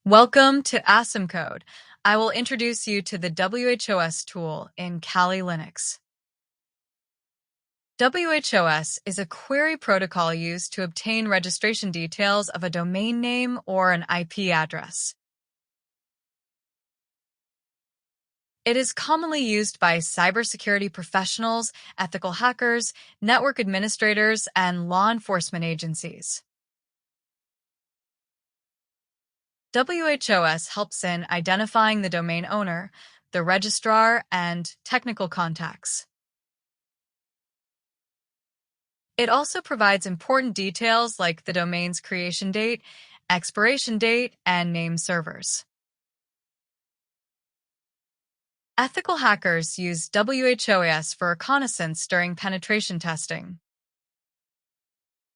Welcome to Asympcode. I will introduce you to the WHOIS tool in Kali Linux. WHOIS is a query protocol used to obtain registration details of a domain name or an IP address. It is commonly used by cybersecurity professionals, ethical hackers, network administrators, and law enforcement agencies. WHOIS helps in identifying the domain owner, the registrar, and technical contacts. It also provides important details like the domain's creation date, expiration date, and name servers. Ethical hackers use WHOIS for reconnaissance during penetration testing.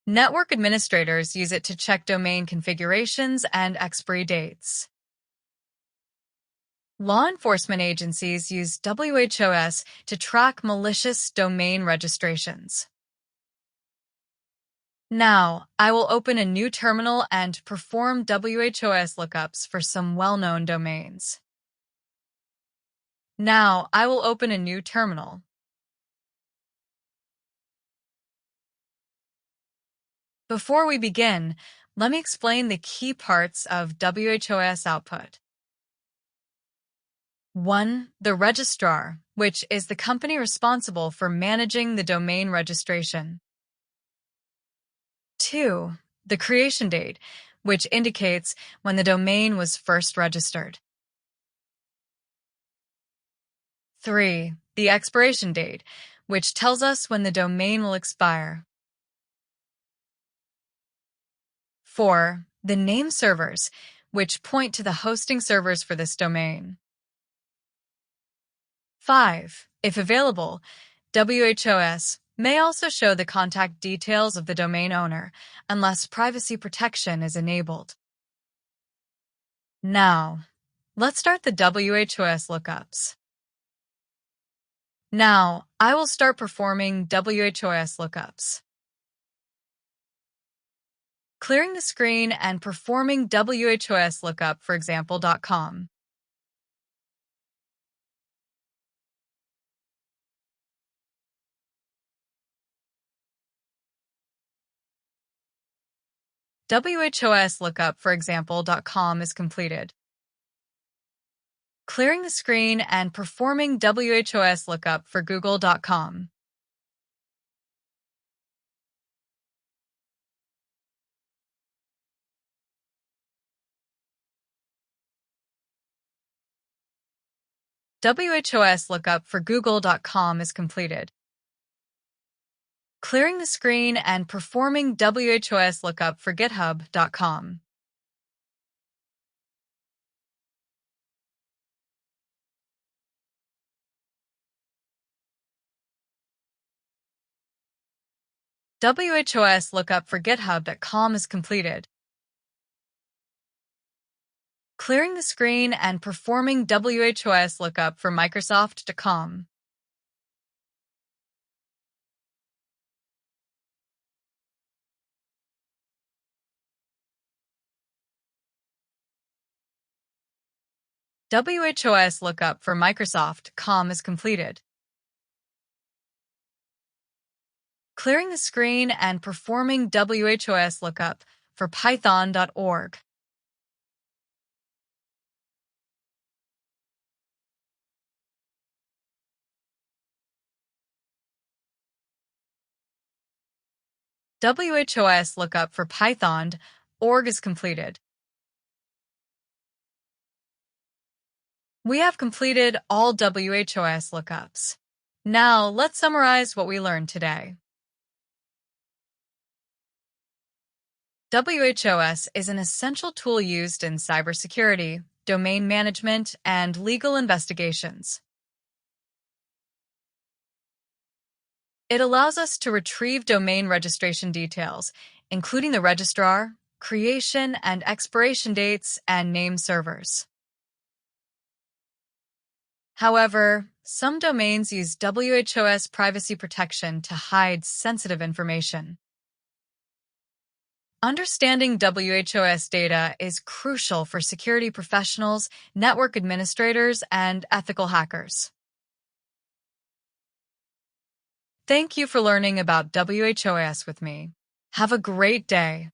Network administrators use it to check domain configurations and expiry dates. Law enforcement agencies use WHOIS to track malicious domain registrations. Now, I will open a new terminal and perform WHOIS lookups for some well-known domains. Now, I will open a new terminal. Before we begin, let me explain the key parts of WHOIS output. 1. The registrar, which is the company responsible for managing the domain registration. 2. The creation date, which indicates when the domain was first registered. 3. The expiration date, which tells us when the domain will expire. 4. The name servers, which point to the hosting servers for this domain. 5. If available, WHOIS may also show the contact details of the domain owner, unless privacy protection is enabled. Now, let's start the WHOIS lookups. Now, I will start performing WHOIS lookups. Clearing the screen and performing WHOIS lookup for example.com. WHOIS lookup for example.com is completed. Clearing the screen and performing WHOIS lookup for google.com. WHOIS lookup for google.com is completed. Clearing the screen and performing WHOIS lookup for github.com. WHOIS lookup for github.com is completed. Clearing the screen and performing WHOIS lookup for Microsoft.com. WHOIS lookup for Microsoft.com is completed. Clearing the screen and performing WHOIS lookup for Python.org. WHOIS lookup for Python.org is completed. We have completed all WHOIS lookups. Now, let's summarize what we learned today. WHOIS is an essential tool used in cybersecurity, domain management, and legal investigations. It allows us to retrieve domain registration details, including the registrar, creation and expiration dates, and name servers. However, some domains use WHOIS privacy protection to hide sensitive information. Understanding WHOS data is crucial for security professionals, network administrators, and ethical hackers. Thank you for learning about WHOS with me. Have a great day.